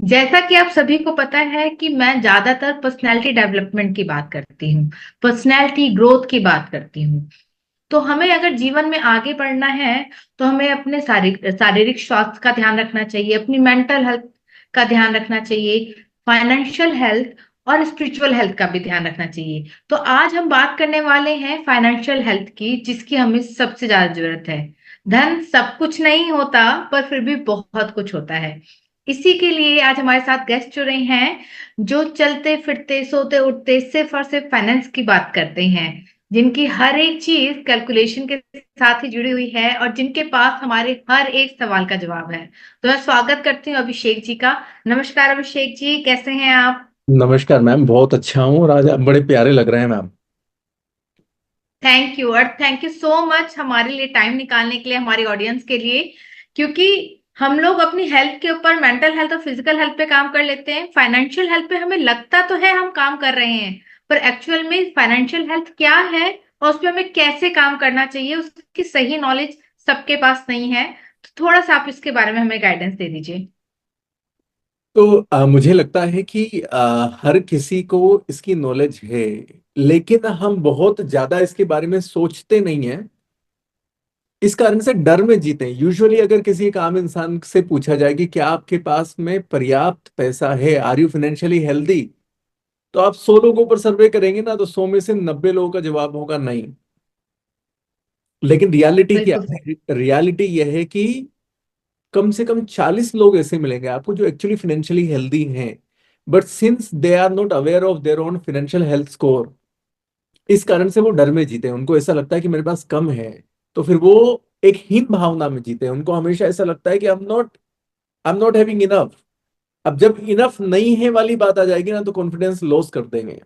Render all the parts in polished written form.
जैसा कि आप सभी को पता है कि मैं ज्यादातर पर्सनैलिटी डेवलपमेंट की बात करती हूँ, पर्सनैलिटी ग्रोथ की बात करती हूँ। तो हमें अगर जीवन में आगे बढ़ना है तो हमें अपने शारीरिक शारीरिक स्वास्थ्य का ध्यान रखना चाहिए, अपनी मेंटल हेल्थ का ध्यान रखना चाहिए, फाइनेंशियल हेल्थ और स्पिरिचुअल हेल्थ का भी ध्यान रखना चाहिए। तो आज हम बात करने वाले हैं फाइनेंशियल हेल्थ की, जिसकी हमें सबसे ज्यादा जरूरत है। धन सब कुछ नहीं होता, पर फिर भी बहुत कुछ होता है। इसी के लिए आज हमारे साथ गेस्ट जुड़े हैं, जो चलते फिरते सोते उठते सिर्फ और सिर्फ फाइनेंस की बात करते हैं, जिनकी हर एक चीज कैलकुलेशन के साथ ही जुड़ी हुई है और जिनके पास हमारे हर एक सवाल का जवाब है। तो मैं स्वागत करती हूँ अभिषेक जी का। नमस्कार अभिषेक जी, कैसे हैं आप? नमस्कार मैम, बहुत अच्छा हूँ और आज आप बड़े प्यारे लग रहे हैं मैम। थैंक यू, और थैंक यू सो मच हमारे लिए टाइम निकालने के लिए, हमारी ऑडियंस के लिए। क्योंकि हम लोग अपनी हेल्थ के ऊपर, मेंटल हेल्थ और फिजिकल हेल्थ पे काम कर लेते हैं, फाइनेंशियल हेल्थ पे हमें लगता तो है हम काम कर रहे हैं, पर एक्चुअल में फाइनेंशियल हेल्थ क्या है और उस पर हमें कैसे काम करना चाहिए, उसकी सही नॉलेज सबके पास नहीं है। तो थोड़ा सा आप इसके बारे में हमें गाइडेंस दे दीजिए। तो मुझे लगता है कि हर किसी को इसकी नॉलेज है, लेकिन हम बहुत ज्यादा इसके बारे में सोचते नहीं हैं। इस कारण से डर में जीते हैं। यूजुअली अगर किसी एक आम इंसान से पूछा जाए कि क्या आपके पास में पर्याप्त पैसा है, आर यू फाइनेंशियली हेल्दी, तो आप 100 लोगों पर सर्वे करेंगे ना, तो 100 में से 90 लोगों का जवाब होगा नहीं। लेकिन रियलिटी क्या बिल्कुल। है? रियलिटी यह है कि कम से कम 40 लोग ऐसे मिलेंगे आपको जो एक्चुअली फाइनेंशियली हेल्दी हैं, but since they are not aware of their own financial health score, इस कारण से वो डर में जीते हैं। उनको ऐसा लगता है कि मेरे पास कम है, तो फिर वो एक हीन भावना में जीते हैं। उनको हमेशा ऐसा लगता है कि I am not having enough. अब जब इनफ नहीं है वाली बात आ जाएगी ना, तो कॉन्फिडेंस लॉस कर देंगे।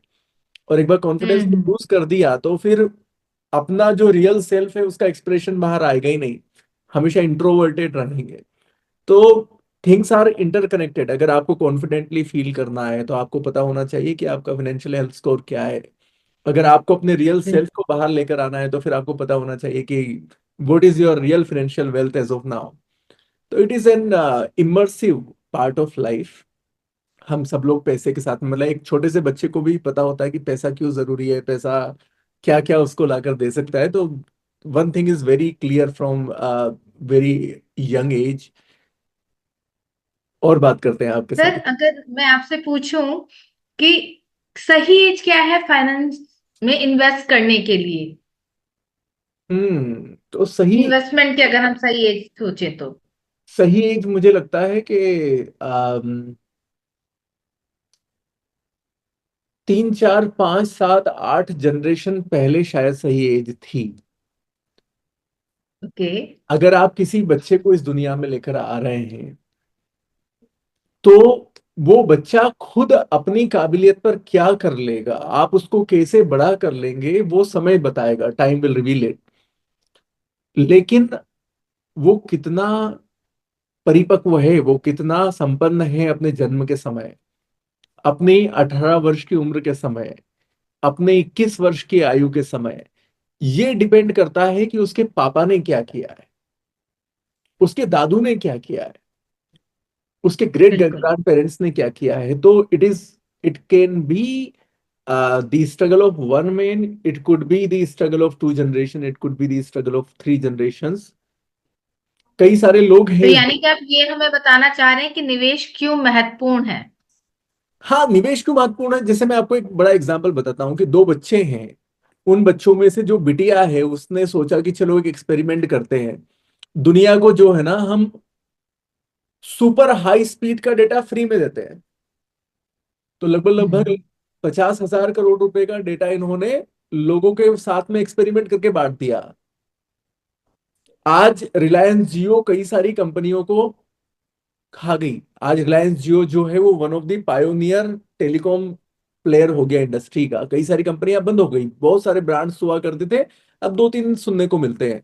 और एक बार कॉन्फिडेंस हम्म। लूज कर दिया तो फिर अपना जो रियल सेल्फ है उसका एक्सप्रेशन बाहर आएगा ही नहीं। हमेशा इंट्रोवर्टेड रहेंगे। तो थिंग्स आर इंटरकनेक्टेड। अगर आपको कॉन्फिडेंटली फील करना है तो आपको पता होना चाहिए कि आपका फाइनेंशियल हेल्थ स्कोर क्या है। अगर आपको अपने रियल हम्म। सेल्फ को बाहर लेकर आना है तो फिर आपको पता होना चाहिए कि what is your real financial wealth as of now. तो it is an immersive part of life. हम सब लोग पैसे के साथ में, मतलब एक छोटे से बच्चे को भी पता होता है कि पैसा क्यों जरूरी है, पैसा क्या क्या उसको लाकर दे सकता है। तो one thing is very clear from very young age. और बात करते हैं आपके सर, साथ। अगर मैं आपसे पूछूं कि सही एज क्या है फाइनेंस में इन्वेस्ट करने के लिए, तो सही इन्वेस्टमेंट की अगर हम सही एज सोचे तो? सही एज मुझे लगता है कि 3 4 5 7 8 जनरेशन पहले शायद सही एज थी। ओके। अगर आप किसी बच्चे को इस दुनिया में लेकर आ रहे हैं, तो वो बच्चा खुद अपनी काबिलियत पर क्या कर लेगा, आप उसको कैसे बड़ा कर लेंगे, वो समय बताएगा। Time will reveal it. लेकिन वो कितना परिपक्व है, वो कितना संपन्न है अपने जन्म के समय, अपनी 18 वर्ष की उम्र के समय, अपने 21 वर्ष की आयु के समय, ये डिपेंड करता है कि उसके पापा ने क्या किया है, उसके दादू ने क्या किया है, उसके ग्रेट बिल्कुल। ग्रैंड पेरेंट्स ने क्या किया है। तो it can be the struggle of one man, it could be the struggle of 2 generation, it could be the struggle of 3 generations। कई सारे लोग तो हैं यानी कि आप ये हमें बताना चाह रहे हैं कि निवेश क्यों महत्वपूर्ण है? हाँ, निवेश क्यों महत्वपूर्ण है। जैसे मैं आपको एक बड़ा एग्जांपल बताता हूँ कि 2 बच्चे हैं। उन बच्चों में से जो बिटिया है उसने सोचा कि चलो एक एक्सपेरिमेंट करते हैं। दुनिया को जो है ना, हम सुपर हाई स्पीड का डेटा फ्री में देते हैं। तो लगभग लगभग हम्म। 50,000 करोड़ रुपए का डेटा इन्होंने लोगों के साथ में एक्सपेरिमेंट करके बांट दिया। आज रिलायंस जियो कई सारी कंपनियों को खा गई। आज रिलायंस जियो जो है वो one of the pioneer telecom player हो गया इंडस्ट्री का। कई सारी कंपनियां बंद हो गई, बहुत सारे ब्रांड्स हुआ करते थे, अब 2 3 सुनने को मिलते हैं।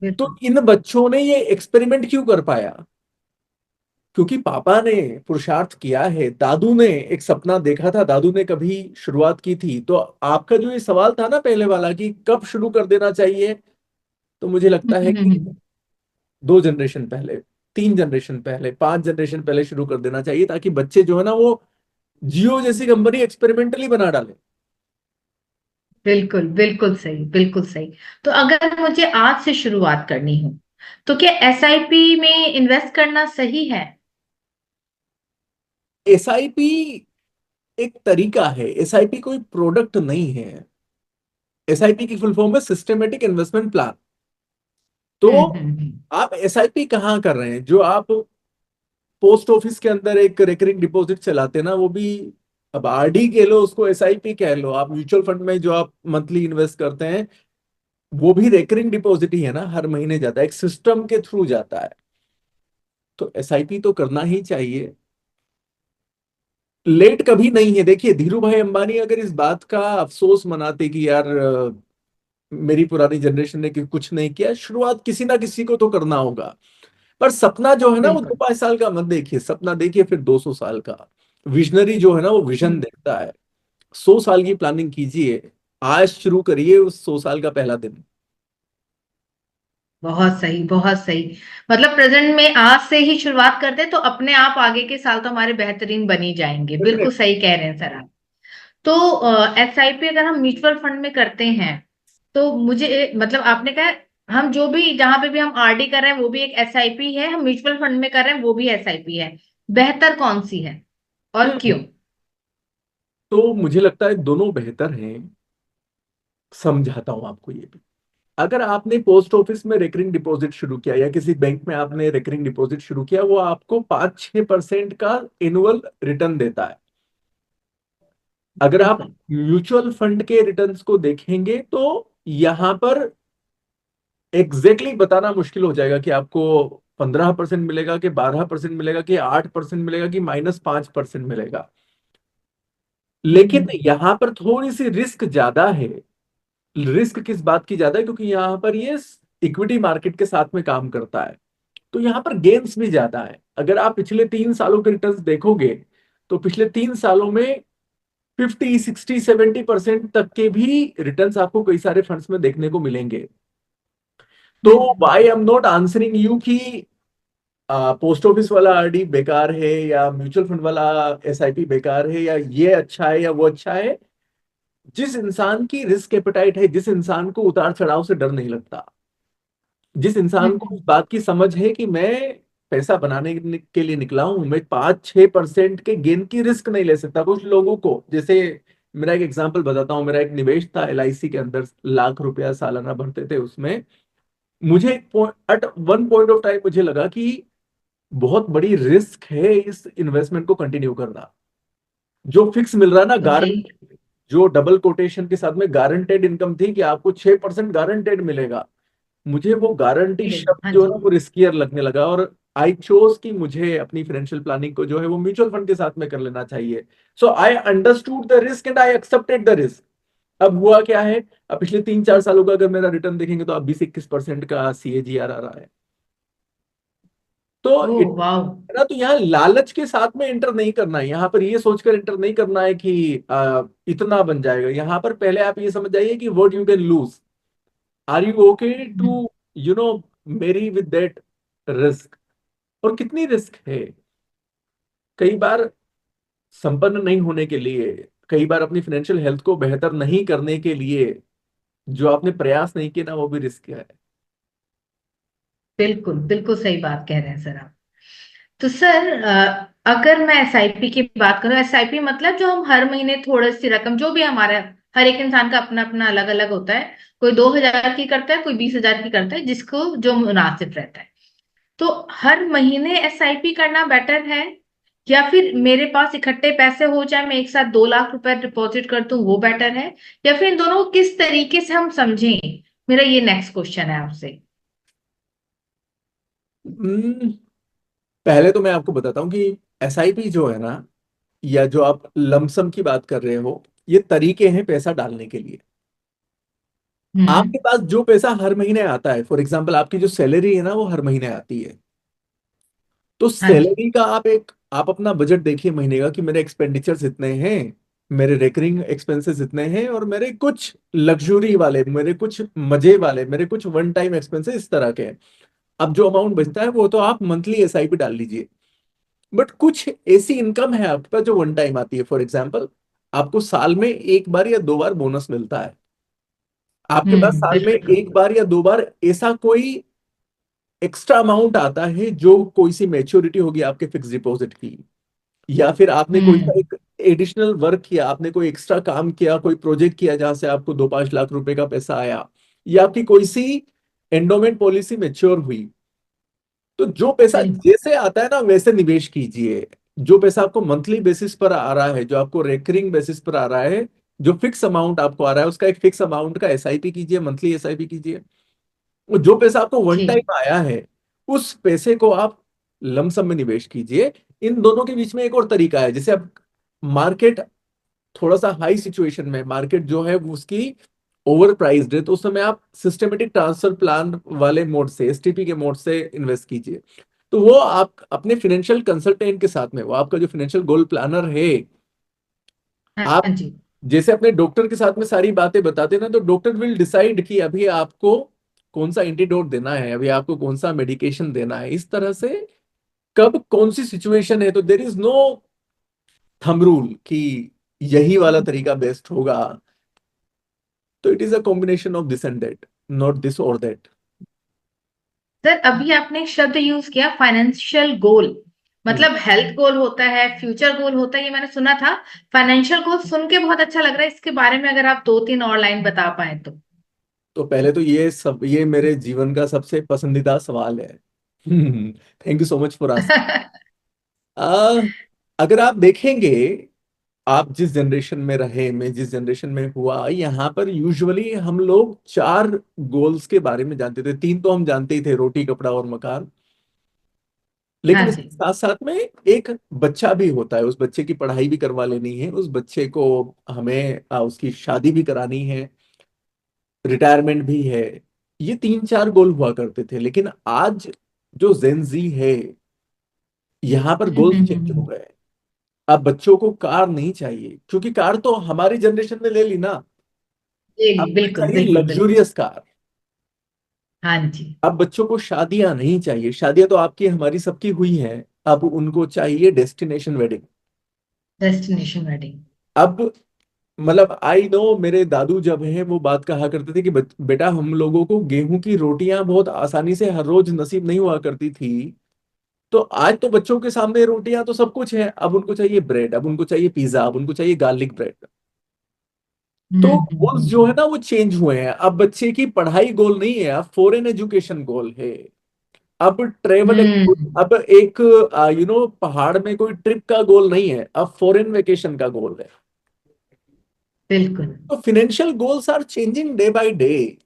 तो बिल्कुल। इन बच्चों ने ये एक्सपेरिमेंट क्यों कर पाया? क्योंकि पापा ने पुरुषार्थ किया है, दादू ने एक सपना देखा था, दादू ने कभी शुरुआत की थी। तो आपका जो ये सवाल था ना पहले वाला कि कब शुरू कर देना चाहिए, तो मुझे लगता है कि 2 जनरेशन पहले, 3 जनरेशन पहले, 5 जनरेशन पहले शुरू कर देना चाहिए, ताकि बच्चे जो है ना वो जियो जैसी कंपनी एक्सपेरिमेंटली बना डाले। बिल्कुल बिल्कुल सही, बिल्कुल सही। तो अगर मुझे आज से शुरुआत करनी हो, तो क्या एसआईपी में इन्वेस्ट करना सही है? एसआईपी एक तरीका है, एसआईपी कोई प्रोडक्ट नहीं है। एसआईपी की फुल फॉर्म है सिस्टमेटिक इन्वेस्टमेंट प्लान। तो हम्म। आप एसआईपी कहाँ कर रहे हैं? जो आप पोस्ट ऑफिस के अंदर एक रेकरिंग डिपॉजिट चलाते हैं ना, वो भी, अब आरडी कह लो उसको, एसआईपी कह लो, आप म्यूचुअल फंड में जो आप मंथली इन्वेस्ट करते हैं, वो भी रेकरिंग डिपॉजिट ही है ना, हर महीने जाता है, एक सिस्टम के थ्रू जाता है। तो एसआईपी तो करना ही चाहिए, लेट कभी नहीं है। देखिए धीरू भाई अंबानी अगर इस बात का अफसोस मनाते कि यार मेरी पुरानी जनरेशन ने कुछ नहीं किया, शुरुआत किसी ना किसी को तो करना होगा। पर सपना जो है ना वो दो बिल्कुल। पांच साल का मत देखिए, सपना देखिए फिर 200 साल का। विजनरी जो है ना वो विजन देखता है। 100 साल की प्लानिंग कीजिए, आज शुरू करिए उस 100 साल का पहला दिन। बहुत सही, बहुत सही। मतलब प्रेजेंट में आज से ही शुरुआत करते तो अपने आप आगे के साल तो हमारे बेहतरीन बनी जाएंगे। बिल्कुल डेफिनेटली। सही कह रहे हैं सर आप। तो एसआईपी अगर हम म्यूचुअल फंड में करते हैं, तो मुझे मतलब आपने कहा, हम जो भी जहां पे भी हम आरडी कर रहे हैं वो भी एक एसआईपी है, हम म्यूचुअल फंड में कर रहे हैं वो भी एसआईपी है। बेहतर कौन सी है और क्यों? तो मुझे लगता है दोनों बेहतर हैं। समझाता हूं आपको ये भी। अगर आपने पोस्ट ऑफिस में रेकरिंग डिपॉजिट शुरू किया या किसी बैंक में आपने रेकरिंग डिपॉजिट शुरू किया, वो आपको 5-6% का एनुअल रिटर्न देता है। अगर आप बिल्कुल। म्यूचुअल फंड के रिटर्न्स को देखेंगे तो यहां पर एग्जैक्टली बताना मुश्किल हो जाएगा कि आपको 15% मिलेगा, कि 12% मिलेगा, कि 8% मिलेगा, कि -5% मिलेगा। लेकिन हम्म। यहां पर थोड़ी सी रिस्क ज्यादा है। रिस्क किस बात की ज्यादा है? क्योंकि यहाँ पर ये इक्विटी मार्केट के साथ में काम करता है, तो यहाँ पर गेन्स भी ज्यादा है। अगर आप पिछले 3 सालों के रिटर्न्स देखोगे, तो पिछले 3 सालों में 50, 60, 70% तक के भी रिटर्न्स आपको कई सारे फंड्स में देखने को मिलेंगे। तो hmm. Why am not answering you कि पोस्ट ऑफिस वाला आरडी बेकार है या म्यूचुअल फंड वाला एसआईपी बेकार है, या ये अच्छा है या वो अच्छा है। जिस इंसान की रिस्क एपेटाइट है, जिस इंसान को उतार चढ़ाव से डर नहीं लगता, जिस इंसान को हम्म। इस बात की समझ है कि मैं पैसा बनाने के लिए निकला हूं, मैं 5-6% के गेन की रिस्क नहीं ले सकता। कुछ लोगों को, जैसे मेरा एक एग्जांपल बताता हूँ, मेरा एक निवेश था एलआईसी के अंदर, लाख रुपया सालाना भरते थे उसमें। मुझे at one point of time मुझे लगा कि बहुत बड़ी रिस्क है इस इन्वेस्टमेंट को कंटिन्यू करना। जो फिक्स मिल रहा है ना, तो भाई। जो डबल कोटेशन के साथ में गारंटेड इनकम थी कि आपको 6% गारंटेड मिलेगा, मुझे वो गारंटी मिलेगा, शब्द हाँ जो है जी। ना वो रिस्कियर लगने लगा। और आई चोज कि मुझे अपनी फाइनेंशियल प्लानिंग को जो है वो म्यूचुअल फंड के साथ में कर लेना चाहिए। So I understood the risk and I accepted the risk. अब हुआ क्या है, अब पिछले 3-4 सालों का अगर मेरा रिटर्न देखेंगे तो अब 20-21% का सीएजीआर आ रहा है। तो ओ वाह। ना, तो यहाँ लालच के साथ में एंटर नहीं करना है, यहाँ पर ये सोचकर एंटर नहीं करना है कि इतना बन जाएगा। यहाँ पर पहले आप ये समझ जाइए कि what you can lose, are you okay to you know मेरी विद दैट रिस्क। और कितनी रिस्क है? कई बार संपन्न नहीं होने के लिए, कई बार अपनी फाइनेंशियल हेल्थ को बेहतर नहीं करने के लिए जो आपने प्रयास नहीं किया ना, वो भी रिस्क है। बिल्कुल बिल्कुल सही बात कह रहे हैं सर आप। तो सर अगर मैं एसआईपी की बात करूं, एसआईपी मतलब जो हम हर महीने थोड़ी सी रकम, जो भी हमारा, हर एक इंसान का अपना अपना अलग अलग होता है। कोई 2,000 की करता है, कोई 20,000 की करता है, जिसको जो मुनासिब रहता है। तो हर महीने एसआईपी करना बेटर है, या फिर मेरे पास इकट्ठे पैसे हो जाए, मैं एक साथ 2 लाख रुपए डिपॉजिट कर दूं, वो बेटर है? या फिर इन दोनों को किस तरीके से हम समझें? मेरा ये नेक्स्ट क्वेश्चन है आपसे। हम्म, पहले तो मैं आपको बताता हूँ कि एसआईपी जो है ना, या जो आप लमसम की बात कर रहे हो, ये तरीके हैं पैसा डालने के लिए। हम्म। आपके पास जो पैसा हर महीने आता है, फॉर एग्जांपल आपकी जो सैलरी है ना वो हर महीने आती है, तो हाँ जी। सैलरी का आप अपना बजट देखिए महीने का कि मेरे एक्सपेंडिचर्स इतने हैं, मेरे रेकरिंग एक्सपेंसेस इतने हैं, और मेरे कुछ लग्जरी वाले, मेरे कुछ मजे वाले, मेरे कुछ वन टाइम एक्सपेंसेस इस तरह के हैं। अब जो अमाउंट बचता है वो तो आप मंथली एसआईपी डाल लीजिए। बट कुछ ऐसी इनकम है आपके पास जो वन टाइम आती है। फॉर एग्जाम्पल, आपको साल में एक बार या दो बार बोनस मिलता है। आपके पास साल में बिल्कुल। एक बार या दो बार ऐसा कोई एक्स्ट्रा अमाउंट आता है, जो कोई सी मेच्योरिटी होगी आपके फिक्स डिपॉजिट की, या फिर आपने कोई सा हम्म। एक एडिशनल वर्क किया, आपने कोई एक्स्ट्रा काम किया, कोई प्रोजेक्ट किया जहां से आपको 2-5 लाख रुपए का पैसा आया, या आपकी कोई सी एंडोमेंट पॉलिसी मेच्योर हुई। तो जो पैसा बिल्कुल। जैसे आता है ना वैसे निवेश कीजिए। जो पैसा आपको मंथली बेसिस पर आ रहा है, जो आपको रेकरिंग बेसिस पर आ रहा है, जो फिक्स अमाउंट आपको आ रहा है, उसका एक फिक्स अमाउंट का एसआईपी कीजिए, मंथली एसआईपी कीजिए। और जो पैसा आपको वन जी। टाइम आया है, उस पैसे को आप लमसम में निवेश कीजिए। इन दोनों के बीच में एक और तरीका है, जैसे अब मार्केट थोड़ा सा हाई सिचुएशन में, मार्केट जो है वो उसकी ओवर प्राइस्ड है, तो उस समय आप सिस्टमेटिक ट्रांसफर प्लान वाले मोड से, एसटीपी के मोड से इन्वेस्ट कीजिए। तो वो आप अपने फाइनेंशियल कंसल्टेंट के साथ में, वो आपका जो फाइनेंशियल गोल प्लानर है, आप हाँ जी। जैसे अपने डॉक्टर के साथ में सारी बातें बताते हैं ना, तो डॉक्टर विल डिसाइड कि अभी आपको कौन सा एंटीडोट देना है, अभी आपको कौन सा मेडिकेशन देना है, इस तरह से कब कौन सी सिचुएशन है। तो there is no thumb rule कि यही वाला तरीका बेस्ट होगा। तो it is a combination of this and that, not this और दैट। सर अभी आपने एक शब्द यूज किया, फाइनेंशियल गोल। मतलब हेल्थ गोल होता है, फ्यूचर गोल होता है, ये मैंने सुना था। फाइनेंशियल गोल सुन के बहुत अच्छा लग रहा है, इसके बारे में अगर आप दो तीन और लाइन बता पाए तो। तो पहले तो ये मेरे जीवन का सबसे पसंदीदा सवाल है। Thank you so much for asking. अगर आप देखेंगे, आप जिस जनरेशन में रहे, मैं जिस जनरेशन में हुआ, यहाँ पर यूजुअली हम लोग चार गोल्स के बारे में जानते थे। तीन तो हम जानते ही थे, रोटी कपड़ा और मकान। लेकिन हाँ इसके जी। साथ साथ में एक बच्चा भी होता है, उस बच्चे की पढ़ाई भी करवा लेनी है, उस बच्चे को हमें उसकी शादी भी करानी है, रिटायरमेंट भी है। ये तीन चार गोल हुआ करते थे। लेकिन आज जो जेनजी है, यहाँ पर गोल चेंज हो गए। अब बच्चों को कार नहीं चाहिए, क्योंकि कार तो हमारी जनरेशन ने ले ली ना। जी अब जी, उन्हें बिल्कुल चाहिए बिल्कुल बिल्कुल। Luxurious car. हाँ जी। अब बच्चों को शादियां नहीं चाहिए, शादियां तो आपकी हमारी सबकी हुई हैं। अब उनको चाहिए डेस्टिनेशन वेडिंग। Destination wedding. अब मतलब आई नो, मेरे दादू जब हैं वो बात कहा करते थे कि बेटा, हम लोगों को गेहूं की रोटियां बहुत आसानी से हर रोज नसीब नहीं हुआ करती थी। तो आज तो बच्चों के सामने रोटियां तो सब कुछ है, अब उनको चाहिए ब्रेड, अब उनको चाहिए पिज्जा, अब उनको चाहिए गार्लिक ब्रेड। तो गोल्स जो है हम्म। ना वो चेंज हुए हैं। अब बच्चे की पढ़ाई गोल नहीं है, अब फॉरेन एजुकेशन गोल है। अब ट्रेवल, हम्म। अब एक पहाड़ में कोई ट्रिप का गोल नहीं है, अब फॉरेन वेकेशन का गोल है। बिल्कुल। तो financial goals are changing day by day.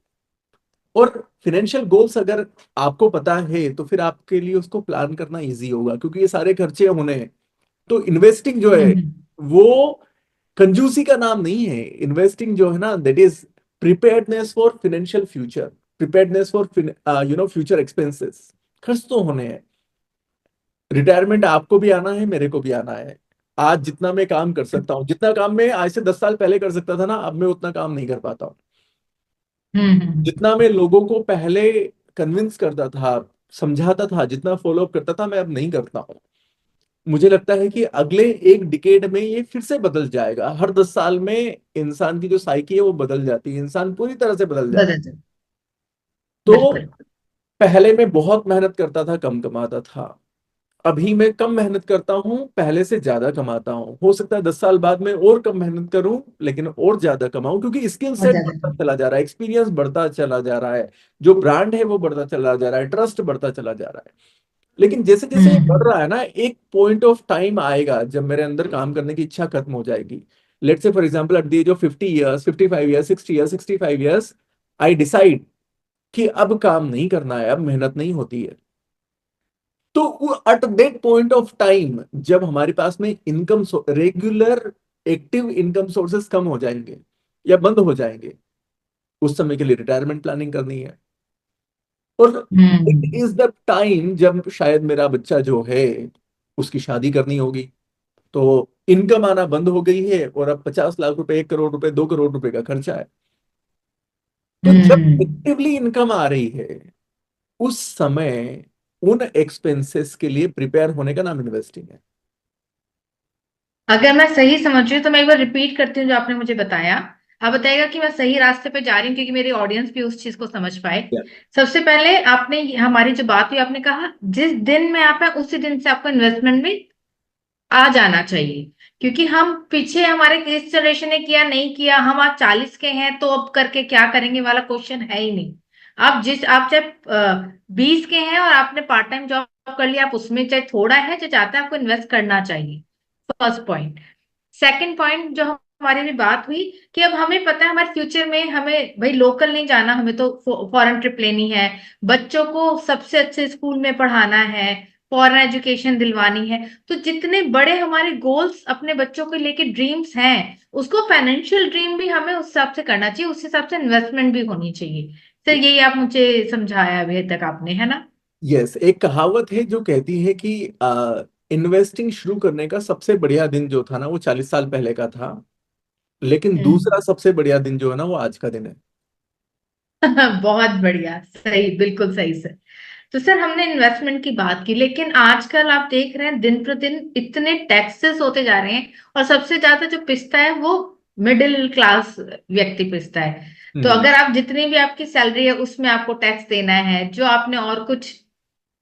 और फिनेंशियल गोल्स अगर आपको पता है, तो फिर आपके लिए उसको प्लान करना इजी होगा, क्योंकि ये सारे खर्चे होने हैं। तो इन्वेस्टिंग जो है हम्म। वो कंजूसी का नाम नहीं है। इन्वेस्टिंग जो है ना, that is preparedness for financial future, preparedness for future expenses. खर्च तो होने हैं। रिटायरमेंट आपको भी आना है, मेरे को भी आना है। आज जितना मैं काम कर सकता हूँ, जितना काम मैं आज से 10 साल पहले कर सकता था ना, अब मैं उतना काम नहीं कर पाता हूँ। हम्म। जितना मैं लोगों को पहले कन्विंस करता था, समझाता था, जितना फॉलो अप करता था, मैं अब नहीं करता हूँ। मुझे लगता है कि अगले एक डिकेड में ये फिर से बदल जाएगा। हर 10 साल में इंसान की जो साइकी है वो बदल जाती है, इंसान पूरी तरह से बदल जाता है। बदल जाए। तो बिल्कुल। पहले मैं बहुत मेहनत करता था, कम कमाता था। अभी मैं कम मेहनत करता हूँ, पहले से ज्यादा कमाता हूँ। हो सकता है 10 साल बाद में और कम मेहनत करूं, लेकिन और ज्यादा कमाऊं, क्योंकि स्किल और सेट ज्यादा बढ़ता कम। चला जा रहा है, एक्सपीरियंस बढ़ता चला जा रहा है, जो ब्रांड है वो बढ़ता चला जा रहा है, ट्रस्ट बढ़ता चला जा रहा है। लेकिन जैसे जैसे ये बढ़ हम्म। रहा है ना, एक पॉइंट ऑफ टाइम आएगा जब मेरे अंदर काम करने की इच्छा खत्म हो जाएगी। Let's say for example, at the age of 50 years, 55 years, 60 years, 65 years, I decide कि अब काम नहीं करना है, अब मेहनत नहीं होती है। तो at that point of time, जब हमारे पास में income, regular active income sources कम हो जाएंगे या बंद हो जाएंगे, उस समय के लिए रिटायरमेंट प्लानिंग करनी है। और it hmm. Is the time जब शायद मेरा बच्चा जो है उसकी शादी करनी होगी। तो इनकम आना बंद हो गई है, और अब 50 लाख रुपए, 1 करोड़ रुपए, 2 करोड़ रुपए का खर्चा है। तो जब हम्म। एक्टिवली इनकम आ रही है, उस समय उन एक्सपेंसेस के लिए प्रिपेयर होने का नाम इन्वेस्टिंग है। अगर मैं सही समझ रही हूँ तो मैं एक बार रिपीट करती हूँ जो आपने मुझे बताया। आप बताइएगा कि मैं सही रास्ते पे जा रही हूँ, क्योंकि मेरी ऑडियंस भी उस चीज को समझ पाए। Yeah. सबसे पहले आपने हमारी जो बात हुई, आपने कहा जिस दिन में आप है उसी दिन से आपको इन्वेस्टमेंट में आ जाना चाहिए। क्योंकि हम पीछे हमारे इस जनरेशन ने किया नहीं किया, हम आज 40 के हैं तो अब करके क्या करेंगे वाला क्वेश्चन है ही नहीं। आप चाहे 20 के हैं और आपने पार्ट टाइम जॉब कर लिया, आप उसमें चाहे थोड़ा है जो चाहता है आपको इन्वेस्ट करना चाहिए। First point. सेकंड पॉइंट जो हमारी भी बात हुई कि अब हमें पता है हमारे फ्यूचर में हमें भाई लोकल नहीं जाना, हमें तो फॉरेन ट्रिप लेनी है, बच्चों को सबसे अच्छे स्कूल में पढ़ाना है, फॉरेन एजुकेशन दिलवानी है। तो जितने बड़े हमारे गोल्स अपने बच्चों को लेके ड्रीम्स हैं, उसको फाइनेंशियल ड्रीम भी हमें उस हिसाब से करना चाहिए, उस हिसाब से इन्वेस्टमेंट भी होनी चाहिए। सर यही आप मुझे समझाया अभी तक आपने, है ना? यस, एक कहावत है जो कहती है कि इन्वेस्टिंग शुरू करने का सबसे बढ़िया दिन जो था ना वो 40 साल पहले का था, लेकिन हम्म। दूसरा सबसे बढ़िया दिन जो है ना वो आज का दिन है। बहुत बढ़िया, सही, बिल्कुल सही सर। तो सर हमने इन्वेस्टमेंट की बात की, लेकिन आजकल आप देख रहे हैं दिन प्रतिदिन इतने टैक्सेस होते जा रहे हैं, और सबसे ज्यादा जो पिसता है वो मिडिल क्लास व्यक्ति पिसता है। तो हम्म। अगर आप जितनी भी आपकी सैलरी है उसमें आपको टैक्स देना है, जो आपने और कुछ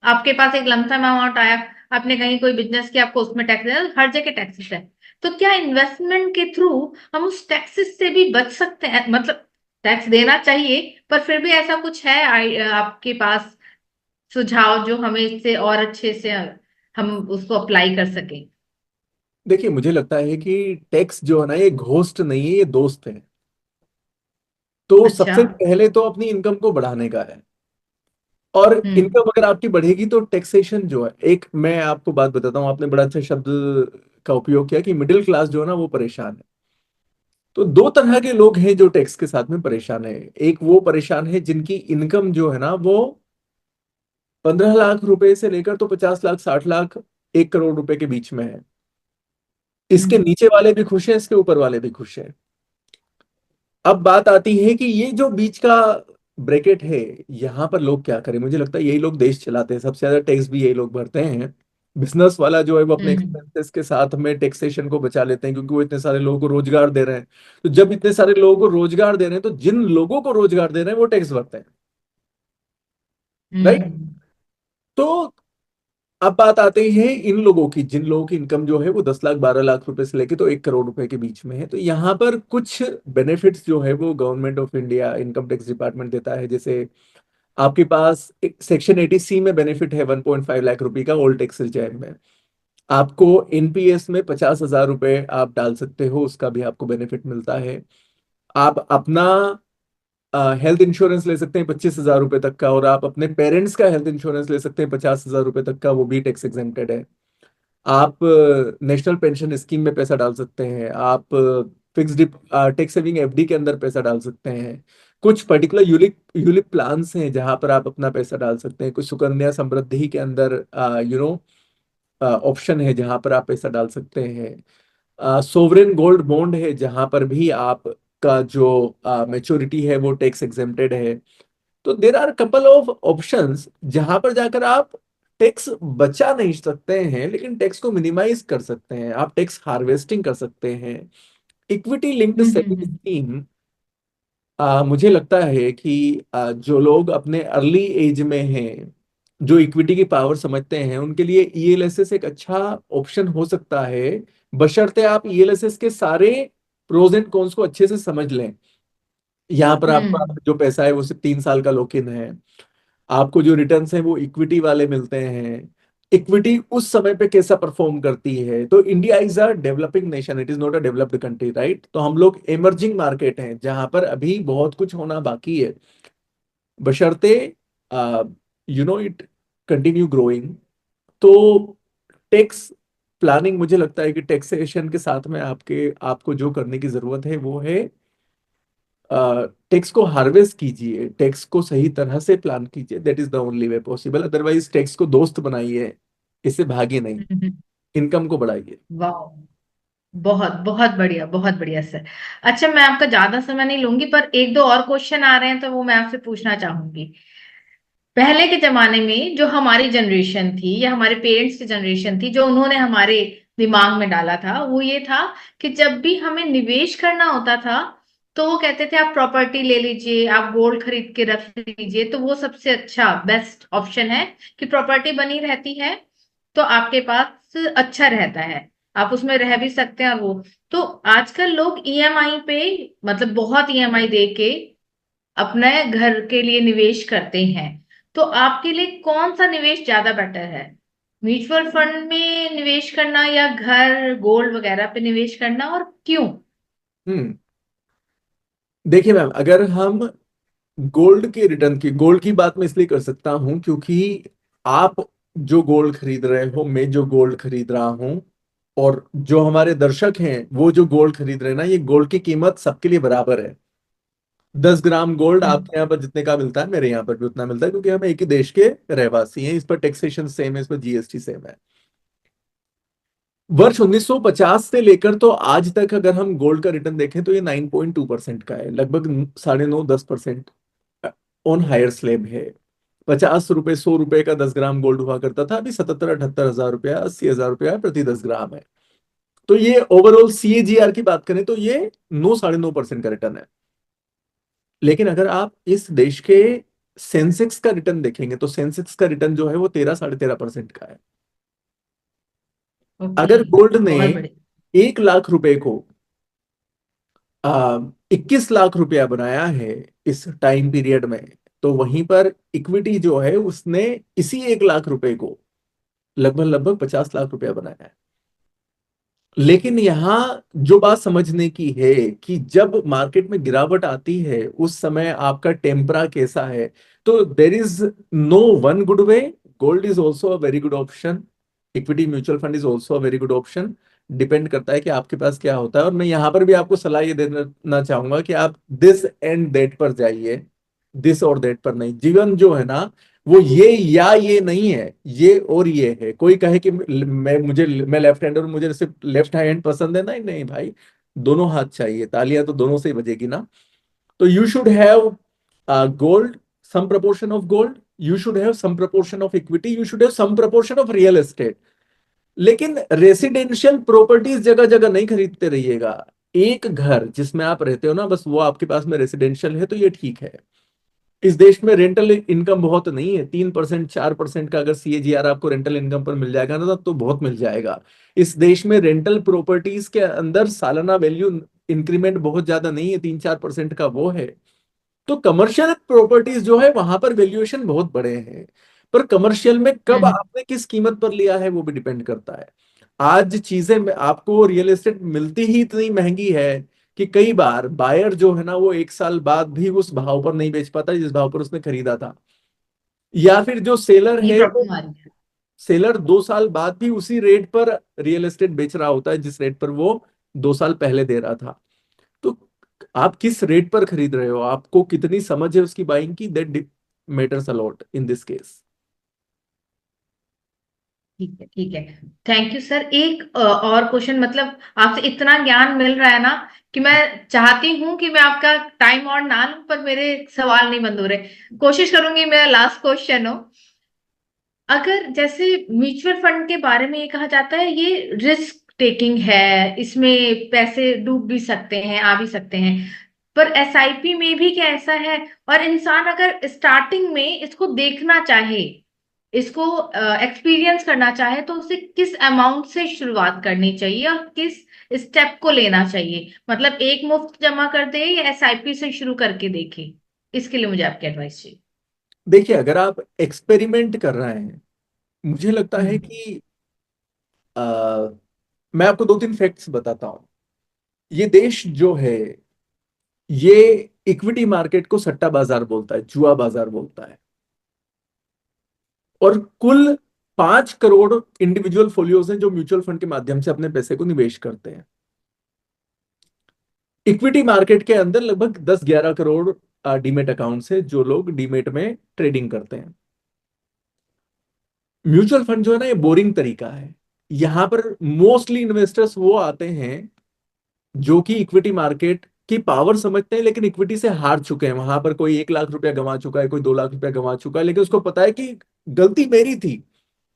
आपके पास एक लमसम अमाउंट आया, आपने कहीं कोई बिजनेस किया, आपको उसमें टैक्स देना, हर जगह टैक्सेस है। तो क्या इन्वेस्टमेंट के थ्रू हम उस टैक्सेस से भी बच सकते हैं? मतलब टैक्स देना चाहिए, पर फिर भी ऐसा कुछ है आपके पास सुझाव जो हमें इससे और अच्छे से हम उसको अप्लाई कर सकें? देखिए, मुझे लगता है कि टैक्स जो है ना ये घोस्ट नहीं है, ये दोस्त है। तो अच्छा। सबसे पहले तो अपनी इनकम को बढ़ाने का है। और हम्म। इनकम अगर आपकी बढ़ेगी तो टैक्सेशन जो है, एक मैं आपको बात बताता हूँ, आपने बड़ा अच्छा शब्द का उपयोग किया कि मिडिल क्लास जो है ना वो परेशान है। तो दो तरह के लोग हैं जो टैक्स के साथ में परेशान है। एक वो परेशान है जिनकी इनकम जो है ना वो 15 लाख रुपए से लेकर तो 50 लाख, 60 लाख, 1 करोड़ रुपए के बीच में है। इसके हम्म। नीचे वाले भी खुश हैं, इसके ऊपर वाले भी खुश हैं। अब बात आती है कि ये जो बीच का ब्रैकेट है, यहाँ पर लोग क्या करें। मुझे लगता है यही लोग देश चलाते हैं, सबसे ज्यादा टैक्स भी यही लोग भरते हैं। बिजनेस वाला जो है वो अपने हम्म। एक्सपेंसेस के साथ में टैक्सेशन को बचा लेते हैं, क्योंकि वो इतने सारे लोगों को रोजगार दे रहे हैं। तो जब इतने सारे लोगों को रोजगार दे रहे हैं तो जिन लोगों को रोजगार दे रहे हैं वो टैक्स भरते हैं। राइट। हम्म। तो अब बात आती है इन लोगों की, जिन लोगों की इनकम जो है वो 10 लाख, 12 लाख रुपए से लेके तो 1 करोड़ रुपए के बीच में है। तो यहाँ पर कुछ बेनिफिट्स जो है वो government of India income tax department देता है। जैसे आपके पास एक सेक्शन 80C में बेनिफिट है 1.5 लाख रुपए का ओल्ड टैक्स रिटर्न में। आपको एनपीएस में 50,000 रुपए आप डाल सकते हो, उसका भी आपको बेनिफिट मिलता है। आप अपना हेल्थ इंश्योरेंस ले सकते हैं 25,000 रुपए तक का, और आप अपने पेरेंट्स का हेल्थ इंश्योरेंस ले सकते हैं 50,000 रुपए तक का, वो भी टैक्स एग्जेम्प्टेड है। आप नेशनल पेंशन स्कीम में पैसा डाल सकते हैं। आप फिक्स्ड टैक्स सेविंग एफडी के अंदर पैसा डाल सकते हैं। कुछ पर्टिकुलर यूलिप यूलिप प्लान्स हैं जहां पर आप अपना पैसा डाल सकते हैं। कुछ सुकन्या समृद्धि के अंदर ऑप्शन है जहां पर आप पैसा डाल सकते हैं। सोवरेन गोल्ड बॉन्ड है जहां पर भी आप का जो मेच्योरिटी है वो टैक्स एग्जेम्प्टेड है। तो there are couple of options जहां पर जाकर आप टैक्स बचा नहीं सकते हैं, लेकिन टैक्स को मिनिमाइज कर सकते हैं। आप टैक्स हार्वेस्टिंग कर सकते हैं। इक्विटी लिंक्ड सेविंग हम्म। स्कीम, मुझे लगता है कि जो लोग अपने अर्ली एज में हैं, जो इक्विटी की पावर समझते हैं, उनके लिए ईएलएसएस एक अच्छा ऑप्शन हो सकता है, बशर्ते आप ईएलएसएस के सारे प्रोज एंड कॉन्स को अच्छे से समझ लें। यहाँ पर आपका हम्म। जो पैसा है वो सिर्फ 3 साल का लॉक इन है। आपको जो रिटर्न्स हैं वो इक्विटी वाले मिलते हैं। इक्विटी उस समय पे कैसा परफॉर्म करती है, तो India is a developing nation, it is not a developed country, right. तो हम लोग इमर्जिंग मार्केट हैं जहां पर अभी बहुत कुछ होना बाकी है, बशर्ते इट कंटिन्यू ग्रोइंग। तो टैक्स प्लानिंग, मुझे लगता है कि टैक्सेशन के साथ में आपको जो करने की जरूरत है वो है टैक्स को हार्वेस्ट कीजिए, टैक्स को सही तरह से प्लान कीजिए। That is the only way possible. Otherwise tax को दोस्त बनाइए, इससे भागिए नहीं, हम्म। इनकम को बढ़ाइए। वाह, बहुत बहुत बढ़िया, बहुत बढ़िया सर। अच्छा, मैं आपका ज्यादा समय नहीं लूंगी, पर एक दो और क्वेश्चन आ रहे हैं तो वो मैं आपसे पूछना चाहूंगी। पहले के जमाने में जो हमारी जनरेशन थी या हमारे पेरेंट्स की जनरेशन थी, जो उन्होंने हमारे दिमाग में डाला था वो ये था कि जब भी हमें निवेश करना होता था तो वो कहते थे आप प्रॉपर्टी ले लीजिए, आप गोल्ड खरीद के रख लीजिए, तो वो सबसे अच्छा बेस्ट ऑप्शन है कि प्रॉपर्टी बनी रहती है तो आपके पास अच्छा रहता है, आप उसमें रह भी सकते हैं। और वो तो आजकल लोग ईएमआई पे, मतलब बहुत ईएमआई दे के अपने घर के लिए निवेश करते हैं। तो आपके लिए कौन सा निवेश ज्यादा बेटर है, म्यूचुअल फंड में निवेश करना या घर गोल्ड वगैरह पे निवेश करना, और क्यों? हम्म देखिए मैम, अगर हम गोल्ड की बात मैं इसलिए कर सकता हूं क्योंकि आप जो गोल्ड खरीद रहे हो, मैं जो गोल्ड खरीद रहा हूं, और जो हमारे दर्शक हैं वो जो गोल्ड खरीद रहे हैं ना, ये गोल्ड की कीमत सबके लिए बराबर है। 10 ग्राम गोल्ड हम्म। आपके यहाँ पर जितने का मिलता है मेरे यहाँ पर भी उतना मिलता है, क्योंकि हम एक ही देश के रहवासी हैं। इस पर टैक्सेशन सेम है, इस पर जीएसटी सेम है। वर्ष 1950 से लेकर तो आज तक अगर हम गोल्ड का रिटर्न देखें तो ये 9.2% का है, लगभग 9.5-10% ऑन हायर स्लैब है। 50 रुपए 100 रुपए का 10 ग्राम गोल्ड हुआ करता था, अभी 77-78 हजार रुपया, 80 हजार रुपया प्रति 10 ग्राम है। तो ये ओवरऑल सीएजीआर की बात करें तो ये 9-9.5% का रिटर्न है। लेकिन अगर आप इस देश के सेंसेक्स का रिटर्न देखेंगे तो सेंसेक्स का रिटर्न जो है वो 13-13.5% का है। ओके। अगर गोल्ड ने बहुत बढ़िया। 1 लाख रुपए को 21 लाख रुपया बनाया है इस टाइम पीरियड में, तो वहीं पर इक्विटी जो है उसने इसी 1 लाख रुपए को लगभग लगभग 50 लाख रुपया बनाया है। लेकिन यहाँ जो बात समझने की है कि जब मार्केट में गिरावट आती है उस समय आपका टेम्परा कैसा है। तो there is no one good way. Gold is also a very good option, equity mutual fund is also a very good option. Depend करता है कि आपके पास क्या होता है। और मैं यहाँ पर भी आपको सलाह ये देना चाहूंगा कि आप दिस एंड दैट पर जाइए, दिस और दैट पर नहीं। जीवन जो है ना, वो ये या ये नहीं है, ये और ये है। कोई कहे कि मैं लेफ्ट हैंडर हूं, मुझे सिर्फ लेफ्ट हैंड पसंद है, नहीं नहीं भाई, दोनों हाथ चाहिए, तालियां तो दोनों से ही बजेगी ना। तो you should have gold, some proportion of gold, you should have some proportion of equity, you should have some proportion of real estate. लेकिन रेसिडेंशियल प्रॉपर्टीज जगह जगह नहीं खरीदते रहिएगा। एक घर जिसमें आप रहते हो ना, बस वो आपके पास में रेसिडेंशियल है तो ये ठीक है। इस देश में रेंटल इनकम बहुत नहीं है, 3% 4% का अगर सीएजीआर आपको रेंटल इनकम पर मिल जाएगा ना तो बहुत मिल जाएगा। इस देश में रेंटल प्रॉपर्टीज के अंदर सालाना वैल्यू इंक्रीमेंट बहुत ज्यादा नहीं है, 3-4% का वो है। तो कमर्शियल प्रॉपर्टीज जो है वहां पर वैल्यूएशन बहुत बड़े हैं। पर कमर्शियल में कब हम्म। आपने किस कीमत पर लिया है वो भी डिपेंड करता है। आज चीजें आपको रियल एस्टेट मिलती ही इतनी महंगी है कि कई बार बायर जो है ना वो 1 साल बाद भी उस भाव पर नहीं बेच पाता जिस भाव पर उसने खरीदा था। या फिर जो सेलर ये है वो, प्रॉब्लम आ रही है। सेलर 2 साल बाद भी उसी रेट पर रियल एस्टेट बेच रहा होता है जिस रेट पर वो 2 साल पहले दे रहा था। तो आप किस रेट पर खरीद रहे हो, आपको कितनी समझ है उसकी बाइंग की, that matters a lot in this case. ठीक है, ठीक है। Thank you sir. एक और क्वेश्चन, मतलब आपसे इतना ज्ञान मिल रहा है ना कि मैं चाहती हूँ कि मैं आपका टाइम और ना लूं, पर मेरे सवाल नहीं बंद हो रहे। कोशिश करूंगी मेरा लास्ट क्वेश्चन हो। अगर जैसे म्यूचुअल फंड के बारे में ये कहा जाता है ये रिस्क टेकिंग है, इसमें पैसे डूब भी सकते हैं, आ भी सकते हैं, पर एसआईपी में भी क्या ऐसा है? और इंसान अगर स्टार्टिंग में इसको देखना चाहे, इसको एक्सपीरियंस करना चाहे, तो उसे किस अमाउंट से शुरुआत करनी चाहिए और किस स्टेप को लेना चाहिए? मतलब एक मुफ्त जमा कर दे या एसआईपी से शुरू करके देखे? इसके लिए मुझे आपकी एडवाइस चाहिए। देखिए, अगर आप एक्सपेरिमेंट कर रहे हैं, मुझे लगता है हम्म। कि आ, मैं आपको 2-3 फैक्ट्स बताता हूं। ये देश जो है, ये इक्विटी मार्केट को सट्टा बाजार बोलता है, जुआ बाजार बोलता है। और कुल 5 करोड़ इंडिविजुअल फोलियोज हैं जो म्यूचुअल फंड के माध्यम से अपने पैसे को निवेश करते हैं। इक्विटी मार्केट के अंदर लगभग 10-11 करोड़ डीमेट अकाउंट्स है जो लोग डीमेट में ट्रेडिंग करते हैं। म्यूचुअल फंड जो है ना, ये बोरिंग तरीका है। यहां पर मोस्टली इन्वेस्टर्स वो आते हैं जो कि इक्विटी मार्केट की पावर समझते हैं, लेकिन इक्विटी से हार चुके हैं। वहां पर कोई 1 लाख रुपया गंवा चुका है, कोई 2 लाख रुपया गंवा चुका है, लेकिन उसको पता है कि गलती मेरी थी,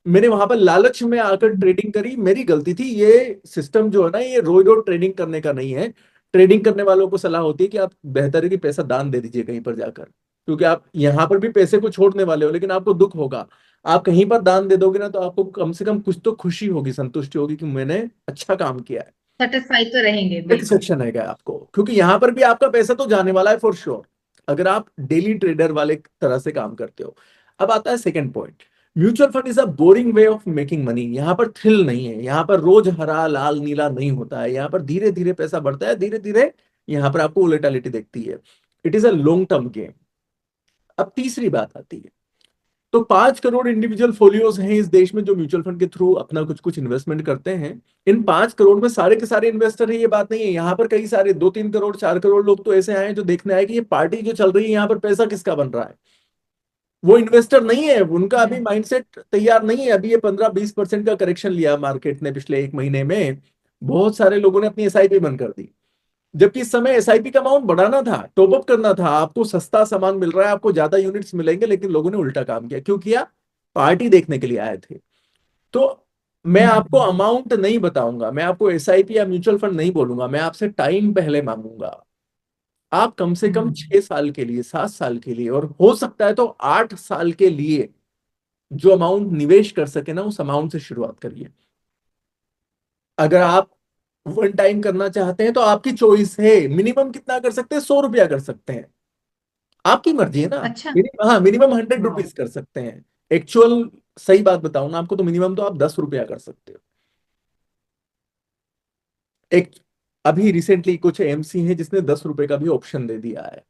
मैंने वहां पर लालच में आकर ट्रेडिंग करी, मेरी गलती थी। ये सिस्टम जो है ना, ये रोज रोज ट्रेडिंग करने का नहीं है। ट्रेडिंग करने वालों को सलाह होती है कि आप बेहतर है कि पैसा दान दे दीजिए कहीं पर जाकर, क्योंकि आप यहाँ पर भी पैसे को छोड़ने वाले हो, लेकिन आपको दुख होगा। आप कहीं पर दान दे दोगे ना, तो आपको कम से कम कुछ तो खुशी होगी, संतुष्टि होगी कि मैंने अच्छा काम किया है। सेटिस्फाई तो रहेंगे बिल्कुल। सेटिस्फेक्शन है आपको, क्योंकि यहाँ पर भी आपका पैसा तो जाने वाला है फॉर श्योर, अगर आप डेली ट्रेडर वाले तरह से काम करते हो। अब आता है second point. Mutual fund is a boring way of making money. यहाँ पर थ्रिल नहीं है, यहाँ पर रोज हरा लाल नीला नहीं होता है, यहाँ पर धीरे धीरे पैसा बढ़ता है, धीरे धीरे यहाँ पर आपको वोलेटिलिटी दिखती है। It is a long term game. अब तीसरी बात आती है, तो 5 करोड़ इंडिविजुअल फोलियोज हैं इस देश में जो म्यूचुअल फंड के थ्रू अपना कुछ कुछ इन्वेस्टमेंट करते हैं। इन 5 करोड़ में सारे के सारे इन्वेस्टर है, ये बात नहीं है। यहाँ पर कई सारे 2-3 करोड़ 4 करोड़ लोग तो ऐसे आए हैं जो देखने आए कि ये पार्टी जो चल रही है यहाँ पर पैसा किसका बन रहा है। वो इन्वेस्टर नहीं है, उनका अभी हम्म। माइंडसेट तैयार नहीं है। अभी ये 15-20% का करेक्शन लिया मार्केट ने पिछले 1 महीने में, बहुत सारे लोगों ने अपनी एसआईपी बंद कर दी। जबकि इस समय एसआईपी का अमाउंट बढ़ाना था, टॉप अप करना था। आपको सस्ता सामान मिल रहा है, आपको ज्यादा यूनिट्स मिलेंगे, लेकिन लोगों ने उल्टा काम किया। क्यों किया? पार्टी देखने के लिए आए थे। तो मैं आपको हम्म। अमाउंट नहीं बताऊंगा, मैं आपको एसआईपी या म्यूचुअल फंड नहीं बोलूंगा, मैं आपसे टाइम पहले मांगूंगा। आप कम से कम हम्म। 6 साल के लिए, 7 साल के लिए, और हो सकता है तो 8 साल के लिए जो अमाउंट निवेश कर सके ना, उस अमाउंट से शुरुआत करिए। अगर आप वन टाइम करना चाहते हैं तो आपकी चॉइस है। मिनिमम कितना कर सकते हैं? 100 रुपया कर सकते हैं, आपकी मर्जी है ना। अच्छा। हाँ, मिनिमम 100 रुपीज हाँ। कर सकते हैं। एक्चुअल सही बात बताऊं ना आपको, तो मिनिमम तो आप 10 रुपया कर सकते हो। एक अभी रिसेंटली कुछ एमसी है जिसने 10 रुपए का भी ऑप्शन दे दिया है।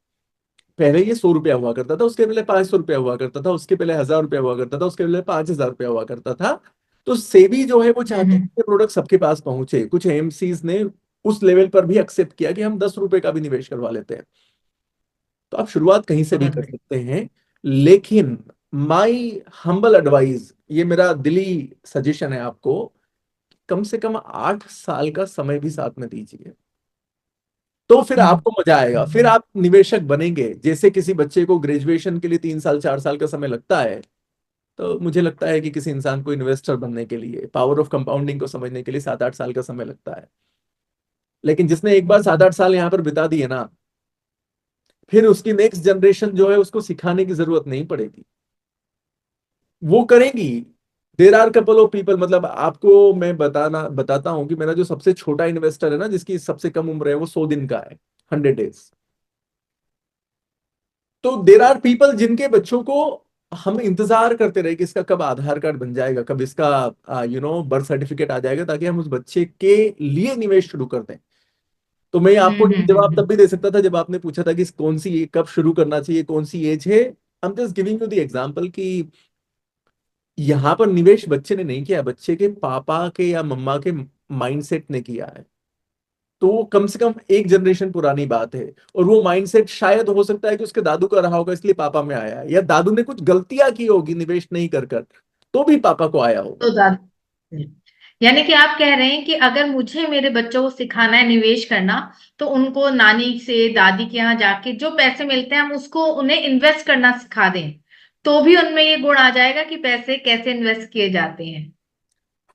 पहले ये 100 रुपया हुआ करता था, उसके पहले 500 रुपया हुआ करता था, उसके पहले 1000 रुपया हुआ करता था, उसके पहले 5000 रुपया हुआ करता था। तो सेबी जो है वो चाहती है हम्म। कि प्रोडक्ट सबके पास पहुंचे। कुछ एमसीज ने उस लेवल पर भी एक्सेप्ट किया कि हम 10 रुपए का भी निवेश करवा लेते हैं। तो आप शुरुआत कहीं से भी बहुत कर बढ़िया। सकते हैं। लेकिन माई हम्बल एडवाइस, ये मेरा दिली सजेशन है आपको, कम से कम 8 साल का समय भी साथ में दीजिए। तो फिर हम्म। आपको मजा आएगा, फिर आप निवेशक बनेंगे। जैसे किसी बच्चे को ग्रेजुएशन के लिए 3 साल 4 साल का समय लगता है, तो मुझे लगता है कि किसी इंसान को इन्वेस्टर बनने के लिए, पावर ऑफ कंपाउंडिंग को समझने के लिए 7-8 साल का समय लगता है। लेकिन जिसने एक बार 7-8 साल यहाँ पर बिता दिए ना, फिर उसकी नेक्स्ट जनरेशन जो है उसको सिखाने की जरूरत नहीं पड़ेगी, वो करेंगी। There are couple of people, मतलब आपको मैं बताता हूं कि मेरा जो सबसे छोटा इन्वेस्टर है ना, जिसकी सबसे कम उम्र है, वो 100 दिन का है, 100 डेज। तो देर आर पीपल जिनके बच्चों को हम इंतजार करते रहे कि इसका कब आधार कार्ड बन जाएगा, कब इसका बर्थ सर्टिफिकेट आ जाएगा, ताकि हम उस बच्चे के लिए निवेश शुरू कर दें। तो मैं आपको ये जवाब तब भी दे सकता था जब आपने पूछा था कि कौन सी कब शुरू करना चाहिए, कौन सी एज है। I am just giving you the example कि यहाँ पर निवेश बच्चे ने नहीं किया, बच्चे के पापा के या मम्मा के माइंडसेट ने किया है। तो वो कम से कम एक जनरेशन पुरानी बात है। और वो माइंडसेट शायद हो सकता है कि उसके दादू का रहा होगा, इसलिए पापा में आया है, या दादू ने कुछ गलतियां की होगी निवेश नहीं कर कर, तो भी पापा को आया होगा। तो ज्यादा, यानी कि आप कह रहे हैं कि अगर मुझे मेरे बच्चों को सिखाना है निवेश करना, तो उनको नानी से दादी के यहाँ जाके जो पैसे मिलते हैं हम उसको उन्हें इन्वेस्ट करना सिखा दें, तो भी उनमें ये गुण आ जाएगा कि पैसे कैसे इन्वेस्ट किए जाते हैं।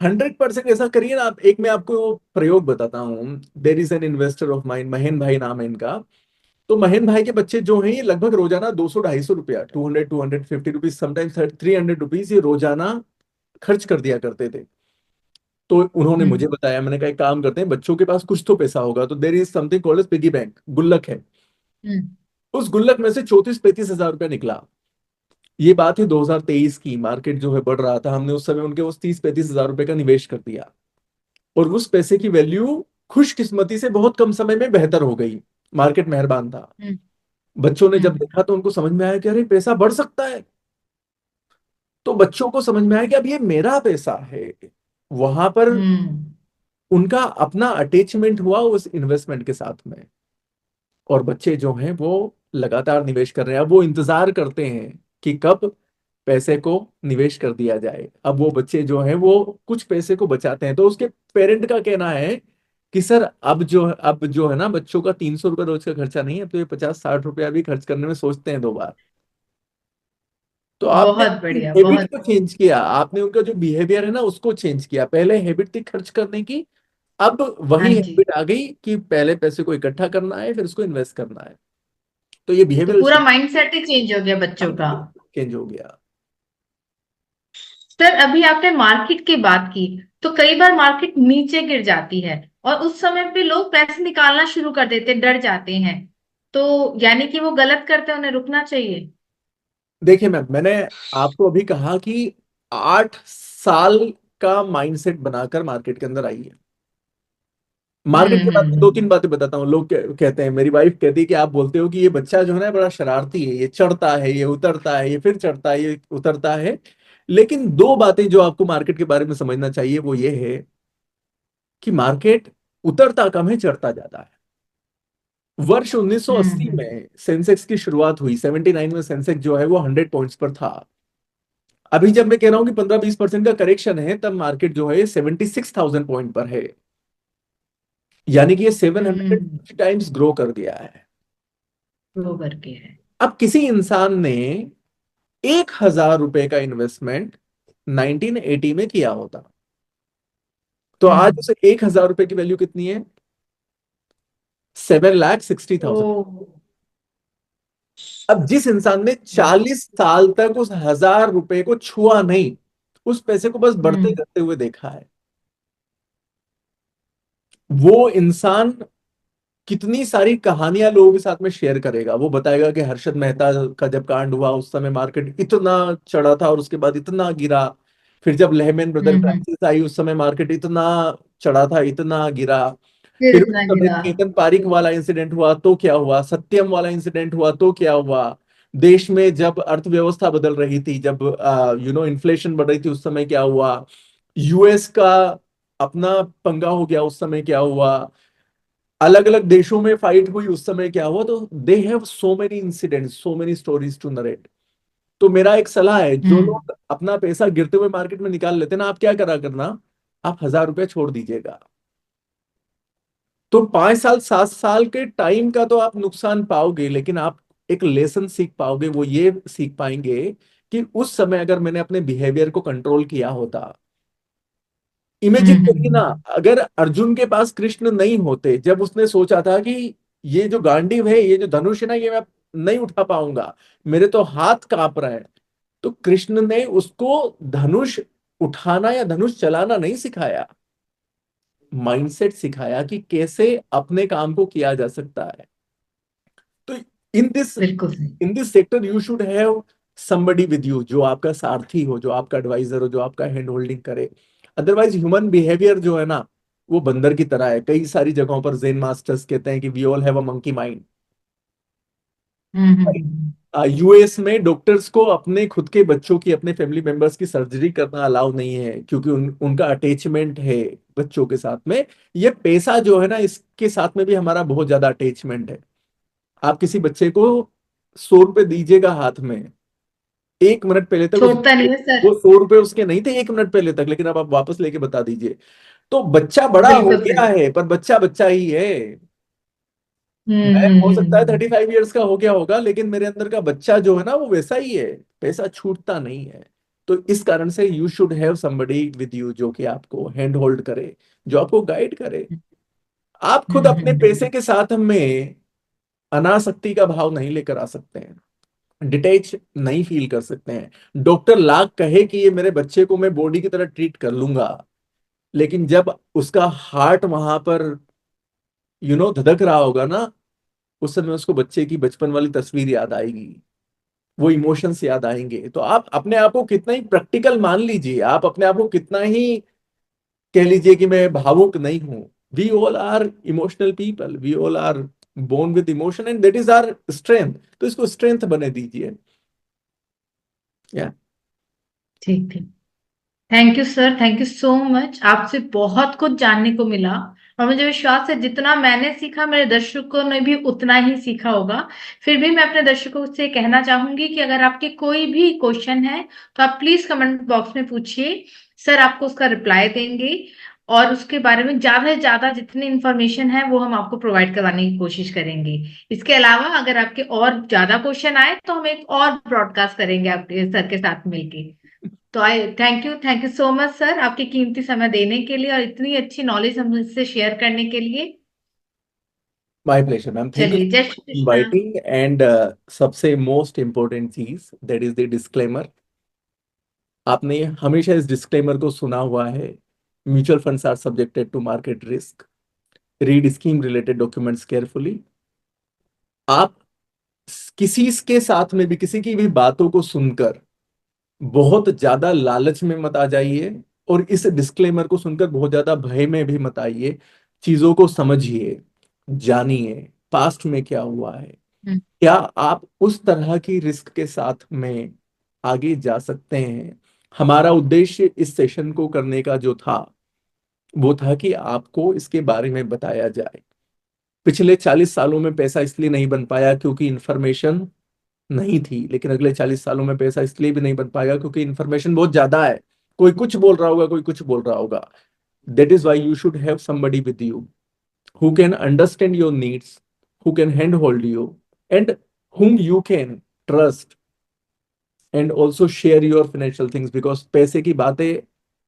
100% ऐसा करिए ना आप। एक मैं आपको प्रयोग बताता हूँ। There is an investor of mind, Mahen भाई नाम है इनका। तो महेन भाई के बच्चे जो हैं, ये लगभग रोजाना 200-250 रुपया, 200-250 रुपीज, समटाइम्स 300 रुपीज, ये रोजाना खर्च कर दिया करते थे। तो उन्होंने मुझे हम्म। बताया, मैंने कहा एक काम करते हैं, बच्चों के पास कुछ तो पैसा होगा, तो there is something called as piggy bank, गुल्लक है। हम्म। उस गुल्लक में से 34-35 हजार रुपया निकला। ये बात है 2023 की, मार्केट जो है बढ़ रहा था, हमने उस समय उनके उस 30-35 हजार रुपए का निवेश कर दिया। और उस पैसे की वैल्यू खुशकिस्मती से बहुत कम समय में बेहतर हो गई। मार्केट मेहरबान था। हम्म। बच्चों ने जब हम्म। देखा तो उनको समझ में आया कि अरे पैसा बढ़ सकता है। तो बच्चों को समझ में आया कि अब ये मेरा पैसा है। वहां पर हम्म। उनका अपना अटैचमेंट हुआ उस इन्वेस्टमेंट के साथ में। और बच्चे जो हैं वो लगातार निवेश कर रहे हैं। अब वो इंतजार करते हैं कि कब पैसे को निवेश कर दिया जाए। अब वो बच्चे जो हैं वो कुछ पैसे को बचाते हैं। तो उसके पेरेंट का कहना है कि सर अब जो है ना, बच्चों का 300 रुपये रोज का खर्चा नहीं है, तो ये 50-60 रुपया भी खर्च करने में सोचते हैं 2 बार। तो आपने बहुत बढ़िया, हैबिट बहुत। को चेंज किया, आपने उनका जो बिहेवियर है ना उसको चेंज किया। पहले हैबिट थी खर्च करने की, अब हाँ वही जी। हैबिट आ गई कि पहले पैसे को इकट्ठा करना है फिर उसको इन्वेस्ट करना है। तो ये तो बिहेवियरल पूरा शिफ्ट माइंडसेट ही चेंज हो गया बच्चों का। चेंज हो गया। सर, अभी आपने मार्केट की बात की, तो कई बार मार्केट नीचे गिर जाती है और उस समय पे लोग पैसे निकालना शुरू कर देते, डर जाते हैं। तो यानी कि वो गलत करते हैं, उन्हें रुकना चाहिए। देखिए मैम, मैंने आपको अभी कहा कि 8 साल का माइंडसेट बनाकर मार्केट के अंदर आई है। मार्केट के बारे में दो तीन हम्म। बातें बताता हूँ। लोग कहते हैं, मेरी वाइफ कहती है कि आप बोलते हो कि ये बच्चा जो है ना बड़ा शरारती है, ये चढ़ता है, ये उतरता है, ये फिर चढ़ता है, ये उतरता है। लेकिन दो बातें जो आपको मार्केट के बारे में समझना चाहिए वो ये है कि मार्केट उतरता कम है, चढ़ता ज्यादा है। वर्ष 1980 हम्म। में सेंसेक्स की शुरुआत हुई, 79 में सेंसेक्स जो है वो 100 पॉइंट्स पर था। अभी जब मैं कह रहा हूं कि 15-20% का करेक्शन है, तब मार्केट जो है ये 76,000 पॉइंट पर है। यानी कि ये सेवन हंड्रेड हम्म। टाइम्स ग्रो कर गया है। वो करके है। अब किसी इंसान ने 1,000 रुपए का इन्वेस्टमेंट 1980 में किया होता, तो आज हम्म। उसे 1,000 रुपए की वैल्यू कितनी है? 7,60,000। ओ। अब जिस इंसान ने 40 साल तक उस 1,000 रुपए को छुआ नहीं, उस पैसे को बस बढ़ते हम्म। करते हुए देखा है, वो इंसान कितनी सारी कहानियां लोगों के साथ में शेयर करेगा। वो बताएगा कि हर्षद मेहता का जब कांड हुआ उस समय मार्केट इतना चढ़ा था और उसके बाद इतना गिरा। फिर जब लहमैन ब्रदर हम्म। क्राइसिस आई उस समय मार्केट इतना चढ़ा था, इतना गिरा। फिर फिर उस इतना समय गिरा। केतन पारिक वाला इंसिडेंट हुआ तो क्या हुआ, सत्यम वाला इंसिडेंट हुआ तो क्या हुआ। देश में जब अर्थव्यवस्था बदल रही थी, जब इन्फ्लेशन बढ़ रही थी, उस समय क्या हुआ। यूएस का अपना पंगा हो गया, उस समय क्या हुआ। अलग अलग देशों में फाइट हुई, उस समय क्या हुआ। तो they have so many incidents, so many stories to narrate. तो मेरा एक सलाह है, जो हम्म। लोग अपना पैसा गिरते हुए मार्केट में निकाल लेते हैं ना, आप क्या करा करना, आप 1,000 रुपये छोड़ दीजिएगा। तो 5 साल 7 साल के टाइम का तो आप नुकसान पाओगे, लेकिन आप एक लेसन सीख पाओगे। वो ये सीख पाएंगे कि उस समय अगर मैंने अपने बिहेवियर को कंट्रोल किया होता। इमेजिन करिए ना, हम्म। अगर अर्जुन के पास कृष्ण नहीं होते, जब उसने सोचा था कि ये जो गांडीव है, ये जो धनुष है ना, ये मैं नहीं उठा पाऊंगा, मेरे तो हाथ कांप रहे हैं। तो कृष्ण ने उसको धनुष उठाना या धनुष चलाना नहीं सिखाया, माइंडसेट सिखाया कि कैसे अपने काम को किया जा सकता है। तो इन दिस बिल्कुल सही। In this sector you should have somebody with you, जो आपका सारथी हो, जो आपका एडवाइजर हो, जो आपका हैंड होल्डिंग करे। अदरवाइज ह्यूमन बिहेवियर जो है ना, वो बंदर की तरह है। कई सारी जगहों पर जेन मास्टर्स कहते हैं कि we all have a monkey mind. US में डॉक्टर्स को अपने खुद के बच्चों की, अपने फैमिली मेंबर्स की सर्जरी करना अलाउ नहीं है, क्योंकि उनका अटैचमेंट है बच्चों के साथ में। ये पैसा जो है ना, इसके साथ में भी हमारा बहुत ज्यादा अटैचमेंट है। आप किसी बच्चे को 100 रुपए दीजिएगा हाथ में, 1 मिनट पहले तक उस छोड़ता नहीं है सर। वो 100 रुपए उसके नहीं थे 1 मिनट पहले तक, लेकिन अब आप वापस लेके बता दीजिए। तो बच्चा बड़ा हो बिल्कुल गया सही। है, पर बच्चा बच्चा ही है। मैं हो सकता है 35 ईयर्स का हो गया होगा, लेकिन मेरे अंदर का बच्चा जो है ना वो वैसा ही है। पैसा छूटता नहीं है। तो इस कारण से you should have somebody with you, जो कि आपको हैंड होल्ड करे, जो आपको गाइड करे। आप खुद अपने पैसे के साथ में अनासक्ति का भाव नहीं लेकर आ सकते हैं, डिटैच नहीं फील कर सकते हैं। डॉक्टर लाख कहे कि ये मेरे बच्चे को मैं बॉडी की तरह ट्रीट कर लूंगा, लेकिन जब उसका हार्ट वहां पर धधक रहा होगा ना, उस समय उसको बच्चे की बचपन वाली तस्वीर याद आएगी, वो इमोशंस याद आएंगे। तो आप अपने आप को कितना ही प्रैक्टिकल मान लीजिए, आप अपने आप को कितना ही कह लीजिए कि मैं भावुक नहीं हूं। We all are emotional people, we all are born with emotion and that is our strength. तो इसको स्ट्रेंथ बने दीजिए। या ठीक ठीक। Thank you sir, thank you so much. आपसे बहुत कुछ जानने को मिला और मुझे विश्वास है जितना मैंने सीखा मेरे दर्शकों ने भी उतना ही सीखा होगा। फिर भी मैं अपने दर्शकों से कहना चाहूंगी कि अगर आपके कोई भी क्वेश्चन है तो आप प्लीज कमेंट बॉक्स में पूछिए, सर आपको उसका रिप्लाई देंगे। और उसके बारे में ज्यादा से ज्यादा जितनी इंफॉर्मेशन है वो हम आपको प्रोवाइड करवाने की कोशिश करेंगे। इसके अलावा अगर आपके और ज्यादा क्वेश्चन आए तो हम एक और ब्रॉडकास्ट करेंगे आपके सर के साथ मिलके। तो आई thank you so much sir, आपके कीमती समय देने के लिए और इतनी अच्छी नॉलेज हमसे शेयर करने के लिए। My pleasure ma'am, thank you चलिए, जय Shri for Krishna. Inviting. And सबसे मोस्ट इम्पोर्टेंट चीज दैट इज द डिस्क्लेमर। आपने हमेशा इस डिस्क्लेमर को सुना हुआ है, mutual funds are subjected to market risk, read scheme related documents carefully. आप किसी के साथ में भी किसी की भी बातों को सुनकर बहुत ज्यादा लालच में मत आ जाइए, और इस डिस्क्लेमर को सुनकर बहुत ज्यादा भय में भी मत आइए। चीजों को समझिए, जानिए पास्ट में क्या हुआ है, हम्म। क्या आप उस तरह की रिस्क के साथ में आगे जा सकते हैं। हमारा उद्देश्य इस सेशन को करने का जो था वो था कि आपको इसके बारे में बताया जाए। पिछले 40 सालों में पैसा इसलिए नहीं बन पाया क्योंकि इंफॉर्मेशन नहीं थी, लेकिन अगले 40 सालों में पैसा इसलिए भी नहीं बन पाएगा क्योंकि इंफॉर्मेशन बहुत ज्यादा है। कोई कुछ बोल रहा होगा, कोई कुछ बोल रहा होगा। That is why you should have somebody with you who can understand your needs, who can handhold you, and whom you can trust, and also share your financial things, because पैसे की बातें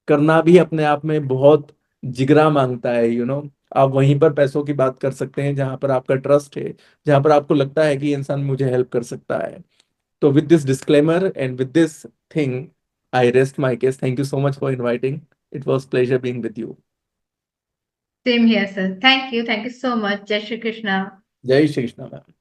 करना भी अपने आप में बहुत जिगरा मांगता है, आप वहीं पर पैसों की बात कर सकते हैं जहां पर आपका ट्रस्ट है, जहां पर आपको लगता है कि ये इंसान मुझे हेल्प कर सकता है। तो with this disclaimer and with this thing, I rest my case. Thank you so much for inviting. It was pleasure being with you. Same here sir, thank you so much. जय श्री कृष्णा। जय Shri Krishna ma'am.